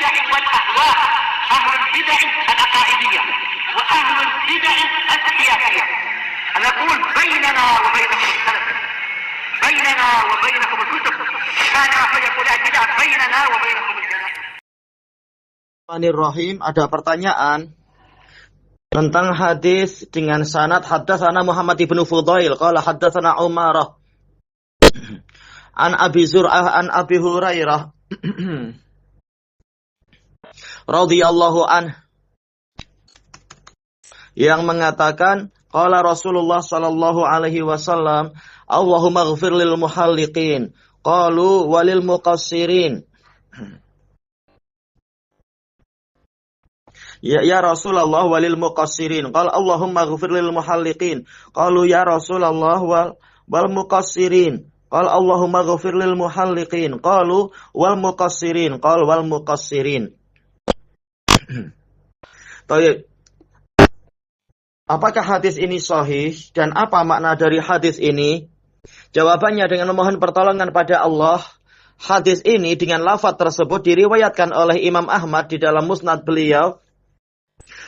البدع والأهواء، أهل البدع العقائدية وأهل البدع السياسية. نقول بيننا وبينكم السلف، بيننا وبينكم الكتب، كان فيقول البدع بيننا وبينكم الجنائز. Bismillahirrahmanirrahim. Ada pertanyaan tentang hadis dengan sanad haddatsana Muhammad ibnu Fudail qala haddatsana Umarah an Abi Zur'ah an Abi Hurairah radhiyallahu an yang mengatakan qala Rasulullah sallallahu alaihi wasallam Allahumma ighfir lil muhalliqin qalu walil muqassirin. Ya Rasulullah walil muqassirin qala Allahumma ighfir lil muhalliqin qalu ya Rasulullah wal muqassirin qala Allahumma ighfir lil muhalliqin qalu wal muqassirin qala wal muqassirin. Baik. Apakah hadis ini sahih dan apa makna dari hadis ini? Jawabannya dengan memohon pertolongan pada Allah. Hadis ini dengan lafaz tersebut diriwayatkan oleh Imam Ahmad di dalam musnad beliau.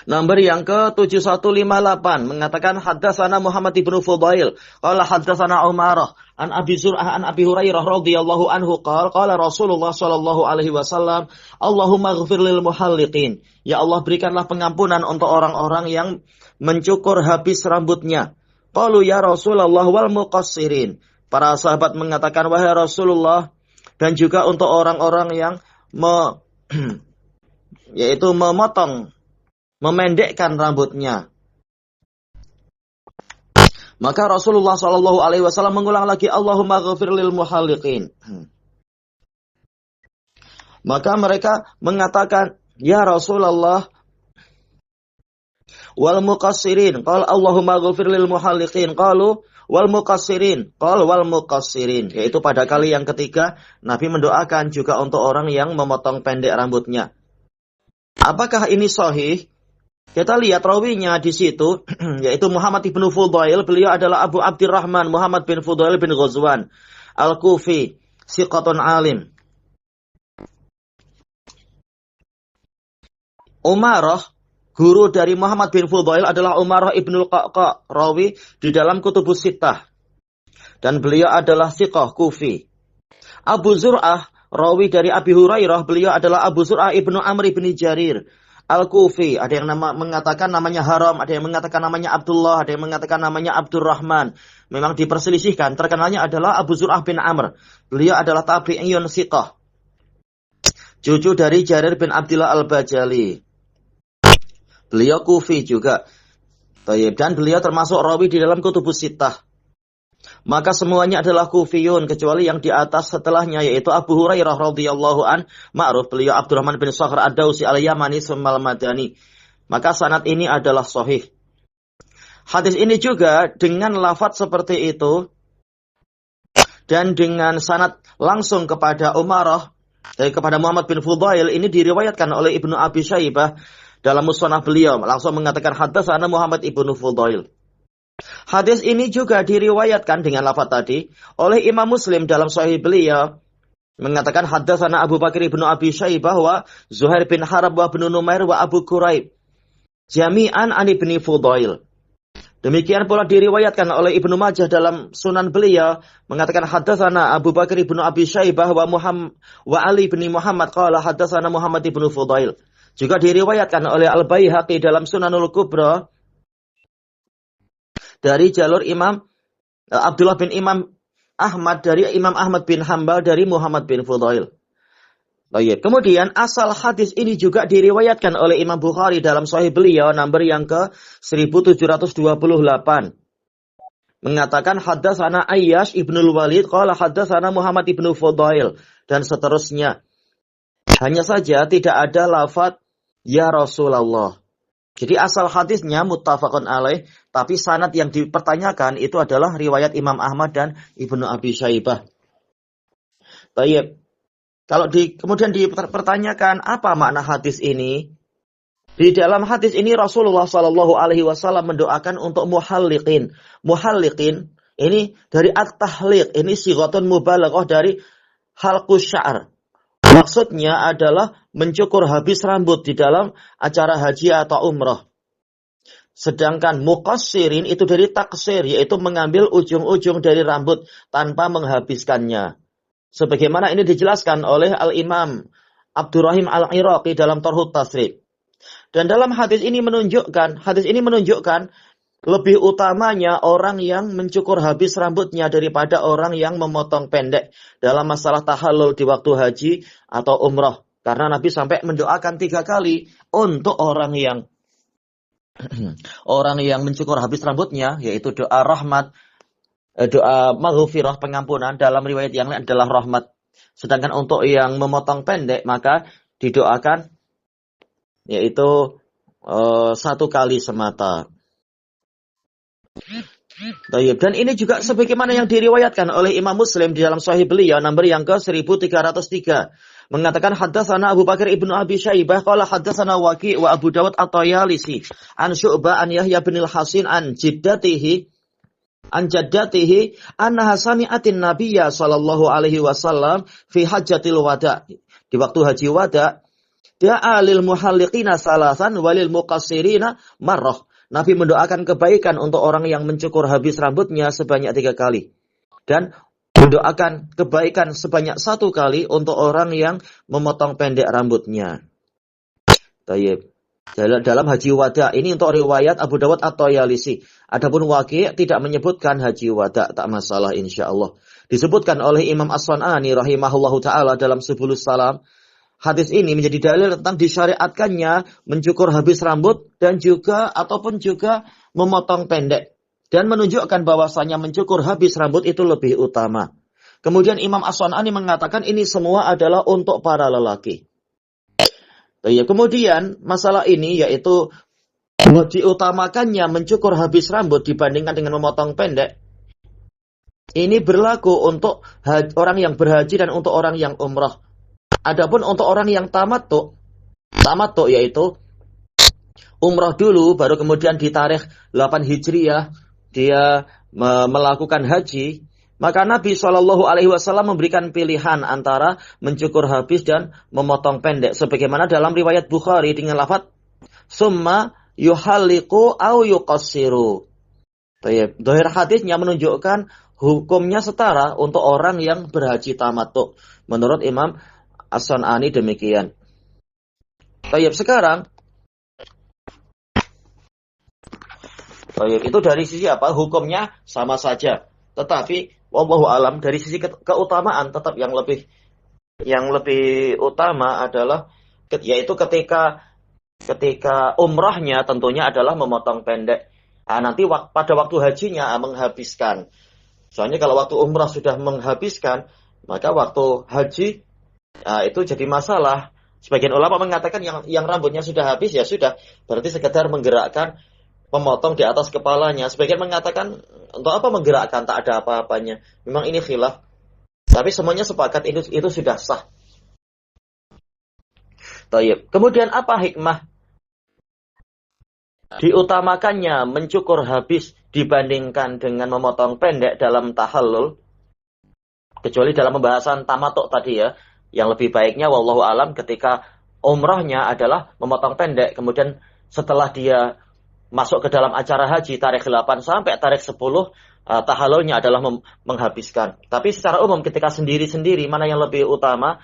Nomor yang ke-7158 mengatakan haddatsana Muhammad ibnu Fudail qala haddatsana Umarah an Abi Zur'ah an Abi Hurairah radhiyallahu anhu qala Rasulullah sallallahu alaihi wasallam Allahumma ighfir lil muhalliqin. Ya Allah, berikanlah pengampunan untuk orang-orang yang mencukur habis rambutnya. Qalu ya Rasulullah wal muqassirin. Para sahabat mengatakan wahai Rasulullah, dan juga untuk orang-orang yang yaitu memendekkan rambutnya. Maka Rasulullah sallallahu alaihi wasallam mengulang lagi Allahumma ighfir lil muhalliqin. Maka mereka mengatakan ya Rasulullah wal muqassirin qala Allahumma ighfir lil muhalliqin qalu wal muqassirin qala wal muqassirin. Yaitu pada kali yang ketiga Nabi mendoakan juga untuk orang yang memotong pendek rambutnya. Apakah ini sahih? Kita lihat rawinya di situ, yaitu Muhammad ibnu Fudail. Beliau adalah Abu Abdurrahman Muhammad bin Fudail bin Ghazwan Al-Kufi, siqatun alim. Umarah, guru dari Muhammad bin Fudail adalah Umarah ibnul Qaqqa, rawi di dalam Kutubus Sittah. Dan beliau adalah siqah Kufi. Abu Zur'ah, rawi dari Abi Hurairah, beliau adalah Abu Zur'ah ibnu Amr ibn Jarir Al-Kufi. Ada yang mengatakan namanya Haram, ada yang mengatakan namanya Abdullah, ada yang mengatakan namanya Abdurrahman. Memang diperselisihkan. Terkenalnya adalah Abu Zur'ah bin Amr. Beliau adalah tabi'iyun siqah, cucu dari Jarir bin Abdullah Al-Bajali. Beliau Kufi juga. Dan beliau termasuk rawi di dalam Kutubus Sittah. Maka semuanya adalah Kufiyun kecuali yang di atas setelahnya, yaitu Abu Hurairah radhiyallahu an, ma'ruf beliau Abdurrahman bin Sakhr ad-Dausi al-Yamani summal Madani. Maka sanad ini adalah sahih. Hadis ini juga dengan lafaz seperti itu dan dengan sanad langsung kepada Umarah kepada Muhammad bin Fudail ini diriwayatkan oleh Ibnu Abi Syaibah dalam musnad beliau, langsung mengatakan haddatsana Muhammad ibnu Fudail. Hadis ini juga diriwayatkan dengan lafaz tadi oleh Imam Muslim dalam sahih beliau, mengatakan haddatsana Abu Bakar ibnu Abi Syaibah wa Zuhair bin Harb wa ibnu Numair wa Abu Quraib jami'an an ibni Fudail. Demikian pula diriwayatkan oleh Ibnu Majah dalam sunan beliau, mengatakan haddatsana Abu Bakar ibnu Abi Syaibah wa Ali bin Muhammad qala haddatsana Muhammad ibnu Fudail. Juga diriwayatkan oleh Al-Baihaqi dalam Sunanul Kubra dari jalur Imam Abdullah bin Imam Ahmad dari Imam Ahmad bin Hambal dari Muhammad bin Fudail. Baik. Kemudian asal hadis ini juga diriwayatkan oleh Imam Bukhari dalam sahih beliau nomor yang ke 1728. Mengatakan haddatsana Ayyash ibnul Walid qala haddatsana Muhammad ibnu Fudail dan seterusnya. Hanya saja tidak ada lafaz ya Rasulullah. Jadi asal hadisnya muttafaqun alaih, tapi sanad yang dipertanyakan itu adalah riwayat Imam Ahmad dan Ibnu Abi Syaibah. Baik. Kalau kemudian dipertanyakan apa makna hadis ini? Di dalam hadis ini Rasulullah sallallahu alaihi wasallam mendoakan untuk muhalliqin. Muhalliqin ini dari at-tahliq, ini sighatun mubalaghah dari halqus sya'r. Maksudnya adalah mencukur habis rambut di dalam acara haji atau umrah. Sedangkan muqassirin itu dari taksir, yaitu mengambil ujung-ujung dari rambut tanpa menghabiskannya. Sebagaimana ini dijelaskan oleh Al-Imam Abdurrahim Al-Iraqi dalam Tarhut Tasrib. Dan dalam hadis ini menunjukkan lebih utamanya orang yang mencukur habis rambutnya daripada orang yang memotong pendek dalam masalah tahallul di waktu haji atau umrah. Karena Nabi sampai mendoakan 3 kali untuk orang yang mencukur habis rambutnya, yaitu doa rahmat, doa maghfirah, pengampunan, dalam riwayat yang lain adalah rahmat. Sedangkan untuk yang memotong pendek maka didoakan yaitu 1 kali semata. Dan ini juga sebagaimana yang diriwayatkan oleh Imam Muslim di dalam Sahih beliau nomor yang ke 1303. Mengatakan haddatsana Abu Bakar ibnu Abi Syaibah qala haddatsana Waqi' wa Abu Dawud at-Tayalisi an Syu'bah an Yahya bin al-Hasin an jaddatihi annaha sami'atin nabiyya sallallahu alaihi wasallam fi hajjatil wada. Di waktu haji wada, da'a lil muhalliqina salasan walil muqassirina marrah. Nabi mendoakan kebaikan untuk orang yang mencukur habis rambutnya sebanyak 3 kali. Dan mendoakan kebaikan sebanyak 1 kali untuk orang yang memotong pendek rambutnya. Tayyib. Dalam haji wada, ini untuk riwayat Abu Dawud at-Tayalisi. Adapun Waqi' tidak menyebutkan haji wada, tak masalah insyaallah. Disebutkan oleh Imam As-San'ani rahimahullahu ta'ala dalam Subulus Salam. Hadis ini menjadi dalil tentang disyariatkannya mencukur habis rambut dan juga memotong pendek. Dan menunjukkan bahwasanya mencukur habis rambut itu lebih utama. Kemudian Imam As-San'ani mengatakan ini semua adalah untuk para lelaki. Kemudian masalah ini yaitu diutamakannya mencukur habis rambut dibandingkan dengan memotong pendek. Ini berlaku untuk orang yang berhaji dan untuk orang yang umrah. Adapun untuk orang yang tamattu yaitu umrah dulu baru kemudian di tarikh 8 Hijriah dia melakukan haji, maka Nabi SAW memberikan pilihan antara mencukur habis dan memotong pendek. Sebagaimana dalam riwayat Bukhari dengan lafaz summa yuhalliqu au yuqassiru. Dhahir hadisnya menunjukkan hukumnya setara untuk orang yang berhaji tamattu. Menurut Imam As-San'ani demikian. Sekarang itu dari sisi apa? Hukumnya sama saja. Tetapi wallahu alam dari sisi keutamaan tetap yang lebih utama adalah yaitu ketika umrahnya tentunya adalah memotong pendek. Nanti pada waktu hajinya menghabiskan. Soalnya kalau waktu umrah sudah menghabiskan, maka waktu haji itu jadi masalah. Sebagian ulama mengatakan yang rambutnya sudah habis ya sudah, berarti sekedar menggerakkan memotong di atas kepalanya. Sebagian mengatakan untuk apa menggerakkan, tak ada apa-apanya. Memang ini khilaf. Tapi semuanya sepakat itu sudah sah. Tayyib. Kemudian apa hikmah diutamakannya mencukur habis dibandingkan dengan memotong pendek dalam tahallul? Kecuali dalam pembahasan tamattu tadi ya. Yang lebih baiknya wallahu alam ketika umrahnya adalah memotong pendek. Kemudian setelah dia masuk ke dalam acara haji tarikh 8 sampai tarikh 10 tahallulnya adalah menghabiskan. Tapi secara umum ketika sendiri-sendiri mana yang lebih utama,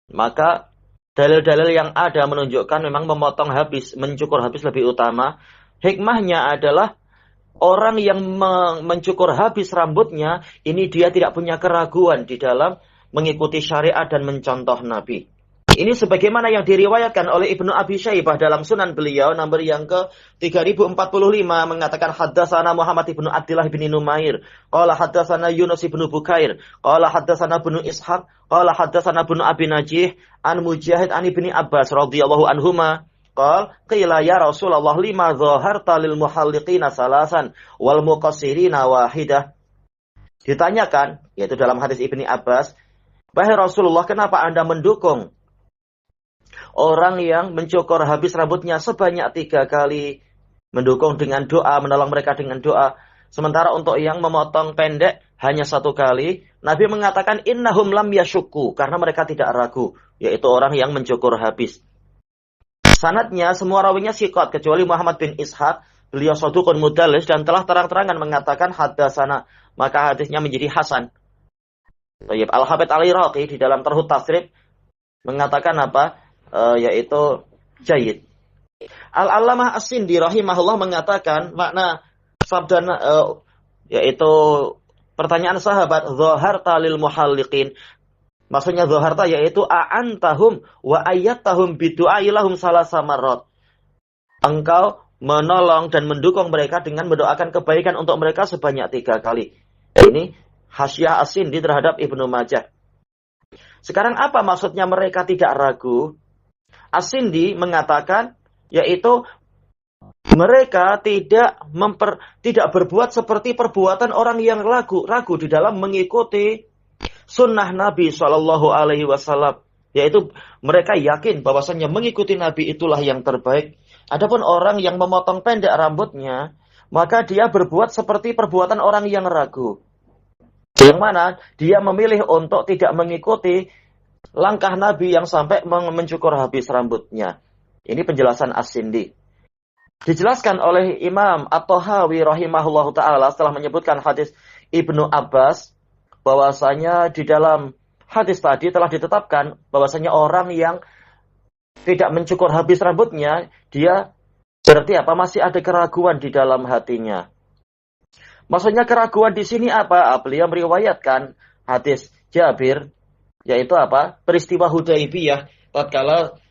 maka dalil-dalil yang ada menunjukkan memang mencukur habis lebih utama. Hikmahnya adalah orang yang mencukur habis rambutnya ini dia tidak punya keraguan di dalam mengikuti syariat dan mencontoh Nabi. Ini sebagaimana yang diriwayatkan oleh Ibnu Abi Syaibah dalam sunan beliau nomor yang ke 3045 mengatakan haddatsana Muhammad ibnu Abdullah bin Numair qala haddatsana Yunus ibnu Bukair qala haddatsana Ibnu Ishaq qala haddatsana Ibnu Abi Najih an Mujahid an Ibni Abbas radhiyallahu anhuma qala qila ya Rasulullah lima dhaharta lil muhalliqina salasan wal muqassirina wahidah. Ditanyakan yaitu dalam hadis Ibni Abbas, wahai Rasulullah, kenapa Anda mendukung orang yang mencukur habis rambutnya sebanyak 3 kali, mendukung dengan doa, menolong mereka dengan doa, Sementara untuk yang memotong pendek hanya 1 kali, Nabi mengatakan innahum lam yashukku, karena mereka tidak ragu, yaitu orang yang mencukur habis. Sanadnya semua rawinya siqat kecuali Muhammad bin Ishaq, beliau shadukun mudallis dan telah terang-terangan mengatakan haddatsana, maka hadisnya menjadi hasan. Tayyib, Al-Hafidz Al-Iraqi di dalam Tarhut Tasrif mengatakan apa? Yaitu jayyid. Al-Allamah As-Sindi rahimahullah mengatakan makna sabda yaitu pertanyaan sahabat zaharta lil muhalliqin. Maksudnya zaharta yaitu a'antahum wa ayattahum bidu'ai lahum salasa marrat. Engkau menolong dan mendukung mereka dengan mendoakan kebaikan untuk mereka sebanyak 3 kali. Ini Hasyiah As-Sindi terhadap Ibnu Majah. Sekarang apa maksudnya mereka tidak ragu? As-Sindi mengatakan yaitu mereka tidak berbuat seperti perbuatan orang yang ragu di dalam mengikuti sunnah Nabi Shallallahu Alaihi Wasallam. Yaitu mereka yakin bahwasannya mengikuti Nabi itulah yang terbaik. Adapun orang yang memotong pendek rambutnya, maka dia berbuat seperti perbuatan orang yang ragu. Yang mana dia memilih untuk tidak mengikuti langkah Nabi yang sampai mencukur habis rambutnya. Ini penjelasan As-Sindi. Dijelaskan oleh Imam At-Tahawi rahimahullahu ta'ala setelah menyebutkan hadis Ibnu Abbas, bahwasanya di dalam hadis tadi telah ditetapkan bahwasanya orang yang tidak mencukur habis rambutnya, dia berarti apa? Masih ada keraguan di dalam hatinya. Maksudnya keraguan di sini apa? Beliau meriwayatkan hadis Jabir, yaitu apa? Peristiwa Hudaibiyah, tatkala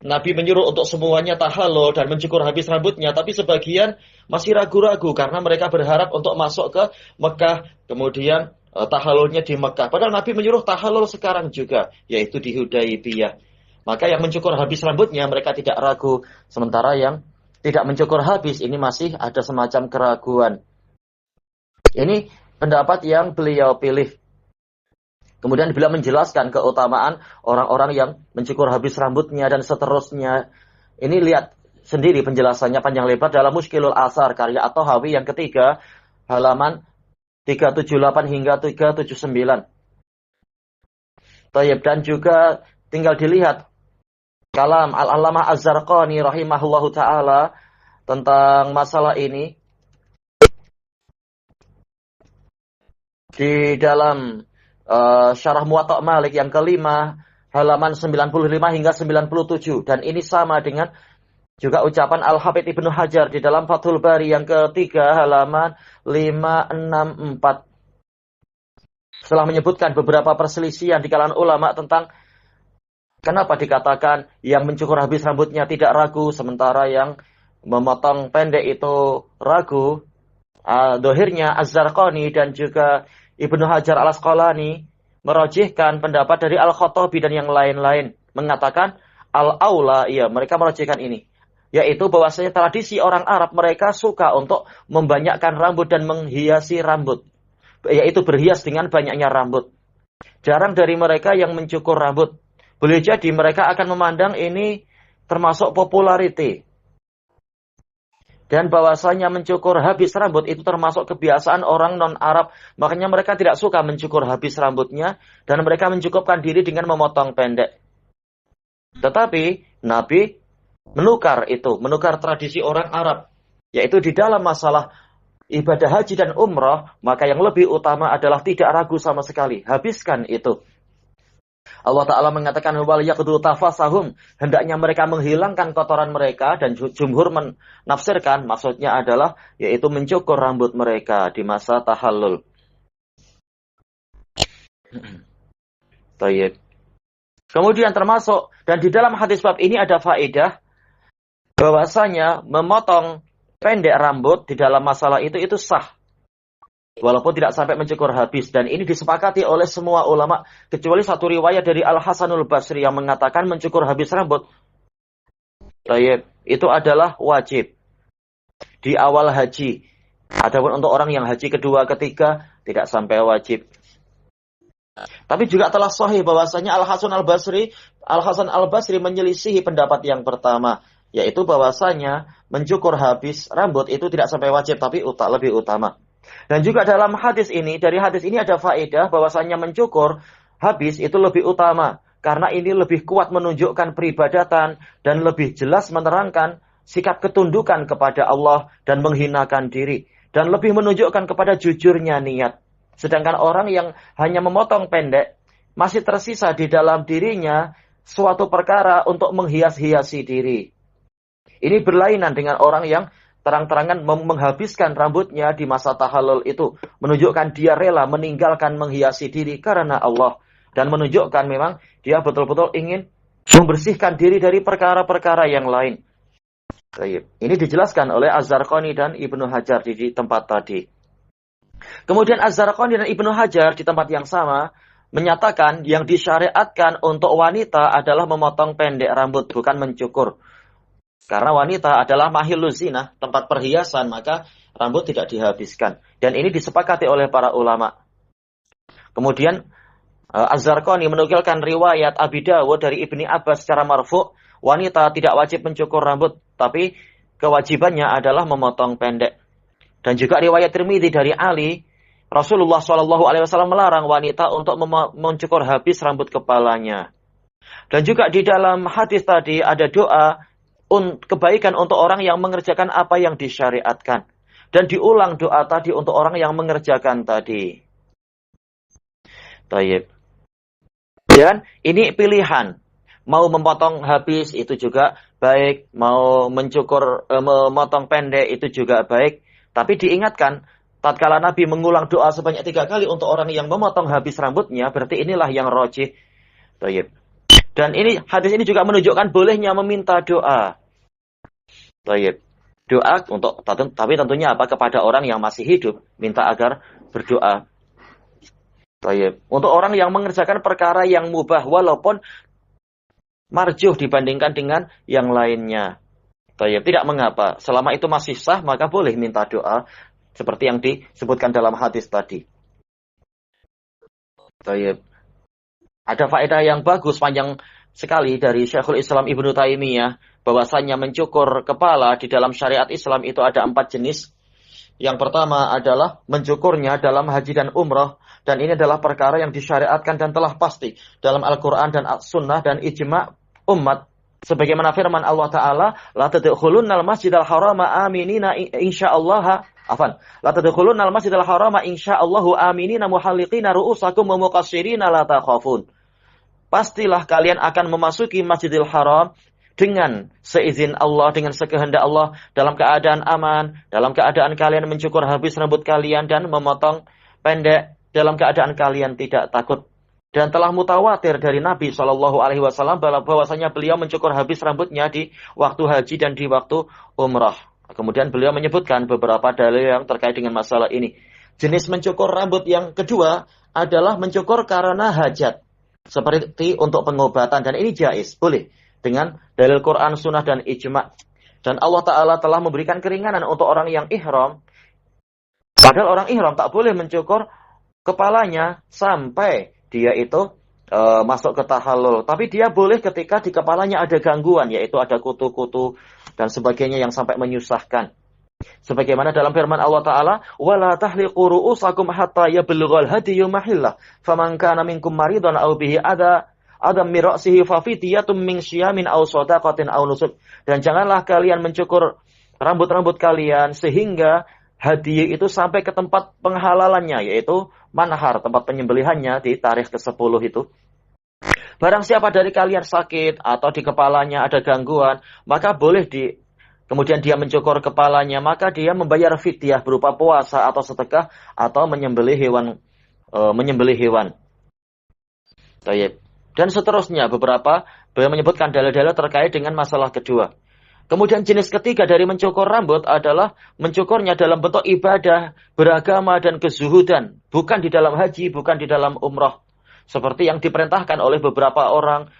Nabi menyuruh untuk semuanya tahallul dan mencukur habis rambutnya, tapi sebagian masih ragu-ragu karena mereka berharap untuk masuk ke Mekah, kemudian tahallulnya di Mekah. Padahal Nabi menyuruh tahallul sekarang juga, yaitu di Hudaibiyah. Maka yang mencukur habis rambutnya mereka tidak ragu, sementara yang tidak mencukur habis ini masih ada semacam keraguan. Ini pendapat yang beliau pilih. Kemudian beliau menjelaskan keutamaan orang-orang yang mencukur habis rambutnya dan seterusnya. Ini lihat sendiri penjelasannya panjang lebar dalam Mushkilul Asar karya At-Tahawi yang ketiga, halaman 378 hingga 379. Tayyib, dan juga tinggal dilihat kalam Al-Allamah Az-Zarqani rahimahullahu ta'ala tentang masalah ini. Di dalam Syarah Muwatta' Malik yang kelima, halaman 95 hingga 97. Dan ini sama dengan juga ucapan Al-Hafidz Ibnu Hajar di dalam Fathul Bari yang ketiga, halaman 564. Setelah menyebutkan beberapa perselisihan di kalangan ulama tentang kenapa dikatakan yang mencukur habis rambutnya tidak ragu, sementara yang memotong pendek itu ragu. Dohirnya Az-Zarqani dan juga Ibnu Hajar Al-Asqalani merojihkan pendapat dari Al-Khattabi dan yang lain-lain, mengatakan al-aula, mereka merojihkan ini, yaitu bahwasanya tradisi orang Arab mereka suka untuk membanyakkan rambut dan menghiasi rambut, yaitu berhias dengan banyaknya rambut. Jarang dari mereka yang mencukur rambut. Boleh jadi mereka akan memandang ini termasuk popularity. Dan bahwasanya mencukur habis rambut itu termasuk kebiasaan orang non-Arab. Makanya mereka tidak suka mencukur habis rambutnya. Dan mereka mencukupkan diri dengan memotong pendek. Tetapi Nabi menukar tradisi orang Arab. Yaitu di dalam masalah ibadah haji dan umrah, maka yang lebih utama adalah tidak ragu sama sekali. Habiskan itu. Allah Ta'ala mengatakan wal yaqdu tafasahum, hendaknya mereka menghilangkan kotoran mereka, dan jumhur menafsirkan maksudnya adalah yaitu mencukur rambut mereka di masa tahallul. Baik. Kemudian termasuk dan di dalam hadis bab ini ada faedah bahwasanya memotong pendek rambut di dalam masalah itu sah. Walaupun tidak sampai mencukur habis. Dan ini disepakati oleh semua ulama. Kecuali satu riwayat dari Al-Hasanul Basri yang mengatakan mencukur habis rambut itu adalah wajib di awal haji. Adapun untuk orang yang haji kedua, ketiga tidak sampai wajib. Tapi juga telah sahih bahwasanya Al-Hasan Al-Basri menyelisihi pendapat yang pertama. yaitu bahwasanya mencukur habis rambut itu tidak sampai wajib, tapi lebih utama. Dan juga dalam hadis ini, dari hadis ini ada faedah bahwasanya mencukur habis itu lebih utama, karena ini lebih kuat menunjukkan peribadatan dan lebih jelas menerangkan sikap ketundukan kepada Allah dan menghinakan diri, dan lebih menunjukkan kepada jujurnya niat. Sedangkan orang yang hanya memotong pendek, masih tersisa di dalam dirinya suatu perkara untuk menghias-hiasi diri. Ini berlainan dengan orang yang terang-terangan menghabiskan rambutnya di masa tahallul itu, menunjukkan dia rela meninggalkan menghiasi diri karena Allah, dan menunjukkan memang dia betul-betul ingin membersihkan diri dari perkara-perkara yang lain. Ini dijelaskan oleh Az-Zarqani dan Ibnu Hajar di tempat tadi. Kemudian Az-Zarqani dan Ibnu Hajar di tempat yang sama menyatakan yang disyariatkan untuk wanita adalah memotong pendek rambut, bukan mencukur. Karena wanita adalah mahilul zinah, tempat perhiasan, maka rambut tidak dihabiskan. Dan ini disepakati oleh para ulama. Kemudian Az-Zarqani menukilkan riwayat Abi Dawud dari Ibni Abbas secara marfu', wanita tidak wajib mencukur rambut, tapi kewajibannya adalah memotong pendek. Dan juga riwayat Tirmidzi dari Ali, Rasulullah SAW melarang wanita untuk mencukur habis rambut kepalanya. Dan juga di dalam hadis tadi ada doa kebaikan untuk orang yang mengerjakan apa yang disyariatkan. Dan diulang doa tadi untuk orang yang mengerjakan tadi. Taib. Dan ini pilihan. Mau memotong habis itu juga baik. Mau memotong pendek itu juga baik. Tapi diingatkan, tatkala Nabi mengulang doa sebanyak 3 kali untuk orang yang memotong habis rambutnya, berarti inilah yang rajih. Taib. Dan hadis ini juga menunjukkan bolehnya meminta doa. Taib. Doa tapi tentunya kepada orang yang masih hidup, minta agar berdoa. Taib. Untuk orang yang mengerjakan perkara yang mubah walaupun marjuh dibandingkan dengan yang lainnya. Taib. Tidak mengapa, selama itu masih sah maka boleh minta doa seperti yang disebutkan dalam hadis tadi. Taib. Ada faedah yang bagus panjang sekali dari Syekhul Islam Ibnu Taimiyah bahwasanya mencukur kepala di dalam syariat Islam itu ada 4 jenis. Yang pertama adalah mencukurnya dalam haji dan umrah, dan ini adalah perkara yang disyariatkan dan telah pasti dalam Al-Quran dan Sunnah dan ijma' umat. Sebagaimana firman Allah Ta'ala, la tadkhulunnal masjidal harama aminina insyaallah la tadkhulunnal masjidal harama insyaallahu aminina muhalliqina ru'usakum wa muqassirina la takhafun. Pastilah kalian akan memasuki Masjidil Haram dengan seizin Allah, dengan sekehendak Allah, dalam keadaan aman, dalam keadaan kalian mencukur habis rambut kalian dan memotong pendek, dalam keadaan kalian tidak takut. Dan telah mutawatir dari Nabi SAW bahwasanya beliau mencukur habis rambutnya di waktu haji dan di waktu umrah. Kemudian beliau menyebutkan beberapa dalil yang terkait dengan masalah ini. Jenis mencukur rambut yang kedua adalah mencukur karena hajat, seperti untuk pengobatan, dan ini jais, boleh dengan dalil Quran, Sunnah, dan ijma'. Dan Allah Ta'ala telah memberikan keringanan untuk orang yang ihram. Padahal orang ihram tak boleh mencukur kepalanya sampai dia itu masuk ke tahallul. Tapi dia boleh ketika di kepalanya ada gangguan, yaitu ada kutu-kutu dan sebagainya yang sampai menyusahkan. Sebagaimana dalam firman Allah Ta'ala, وَلَا تَحْلِقُوا رُؤُوسَكُمْ حَتَّى يَبْلُغَ الْهَدْيُ مَحِلَّهُ فَمَنْ كَانَ مِنْكُمْ مَرِيضًا أَوْ بِهِ أَذًى مِنْ رَأْسِهِ فَفِدْيَةٌ مِنْ صِيَامٍ أَوْ صَدَقَةٍ أَوْ نُسُكٍ. Dan janganlah kalian mencukur rambut-rambut kalian sehingga hadiah itu sampai ke tempat penghalalannya, yaitu manhar, tempat penyembelihannya di tarikh ke-10 itu. Barang siapa dari kalian sakit atau di kepalanya ada gangguan, maka boleh kemudian dia mencukur kepalanya, maka dia membayar fidyah berupa puasa atau sedekah atau menyembelih hewan. Dan seterusnya beberapa beliau menyebutkan dalil-dalil terkait dengan masalah kedua. Kemudian jenis ketiga dari mencukur rambut adalah mencukurnya dalam bentuk ibadah, beragama, dan kezuhudan. Bukan di dalam haji, bukan di dalam umrah. Seperti yang diperintahkan oleh beberapa orang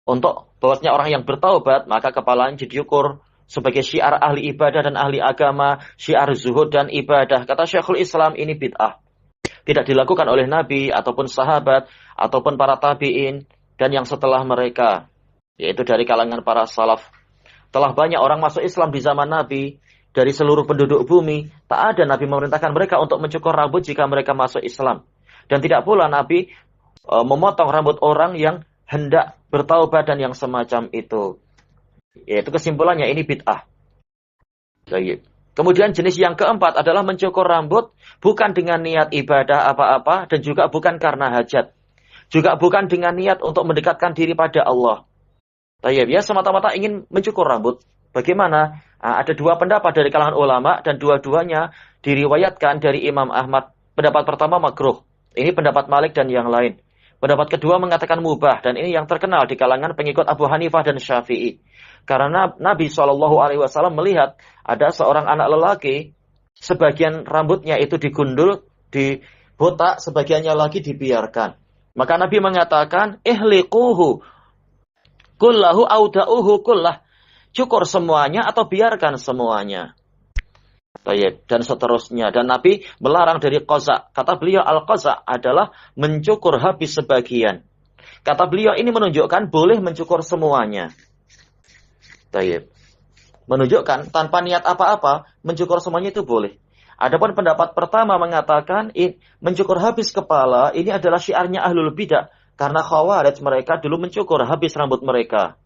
untuk bahwasanya orang yang bertaubat, maka kepalanya dicukur sebagai syiar ahli ibadah dan ahli agama, syiar zuhud dan ibadah. Kata Syekhul Islam, ini bid'ah. Tidak dilakukan oleh Nabi ataupun sahabat ataupun para tabi'in dan yang setelah mereka, yaitu dari kalangan para salaf. Telah banyak orang masuk Islam di zaman Nabi dari seluruh penduduk bumi. Tak ada Nabi memerintahkan mereka untuk mencukur rambut jika mereka masuk Islam. Dan tidak pula Nabi memotong rambut orang yang hendak bertaubat dan yang semacam itu. Yaitu kesimpulannya ini bid'ah. Baik. Kemudian jenis yang keempat adalah mencukur rambut bukan dengan niat ibadah apa-apa dan juga bukan karena hajat. Juga bukan dengan niat untuk mendekatkan diri pada Allah. Tayyib, ya semata-mata ingin mencukur rambut. Bagaimana? Ada dua pendapat dari kalangan ulama dan dua-duanya diriwayatkan dari Imam Ahmad. Pendapat pertama makruh. Ini pendapat Malik dan yang lain. Pendapat kedua mengatakan mubah dan ini yang terkenal di kalangan pengikut Abu Hanifah dan Syafi'i. Karena Nabi SAW melihat ada seorang anak lelaki, sebagian rambutnya itu digundul, dibotak, sebagiannya lagi dibiarkan. Maka Nabi mengatakan, ihliquhu kullahu auda'uhu kullah. Cukur semuanya atau biarkan semuanya. Dan seterusnya. Dan Nabi melarang dari qaza. Kata beliau, al-qaza adalah mencukur habis sebagian. Kata beliau ini menunjukkan boleh mencukur semuanya. Menunjukkan tanpa niat apa-apa, mencukur semuanya itu boleh. Adapun pendapat pertama mengatakan mencukur habis kepala ini adalah syiarnya ahlul bidah. Karena khawarij mereka dulu mencukur habis rambut mereka.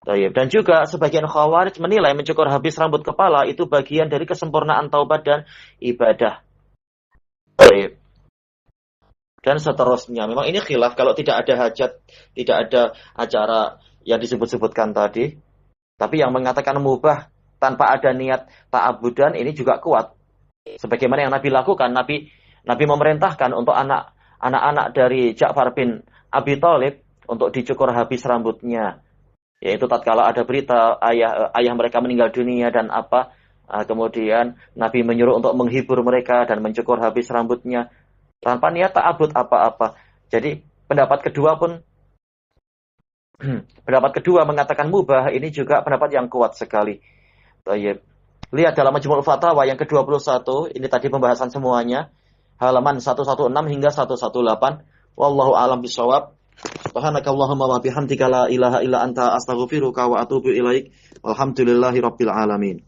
Dan juga sebagian khawarij menilai mencukur habis rambut kepala itu bagian dari kesempurnaan taubat dan ibadah. Dan seterusnya. Memang ini khilaf kalau tidak ada hajat, tidak ada acara yang disebut-sebutkan tadi. Tapi yang mengatakan mubah tanpa ada niat ta'abudan ini juga kuat. Sebagaimana yang Nabi lakukan, Nabi memerintahkan untuk anak-anak dari Ja'far bin Abi Thalib untuk dicukur habis rambutnya. Yaitu tatkala ada berita ayah mereka meninggal dunia dan apa. Kemudian Nabi menyuruh untuk menghibur mereka dan mencukur habis rambutnya. Tanpa niat ta'abud apa-apa. Jadi pendapat kedua mengatakan mubah, ini juga pendapat yang kuat sekali. Lihat dalam Majmu'ul Fatawa yang ke-21, ini tadi pembahasan semuanya. Halaman 116 hingga 118. Wallahu a'lam bishawab. Subhanakallahumma wa bihamdika la ilaha illa anta astaghfiruka wa atubu ilaik. Walhamdulillahi rabbil alamin.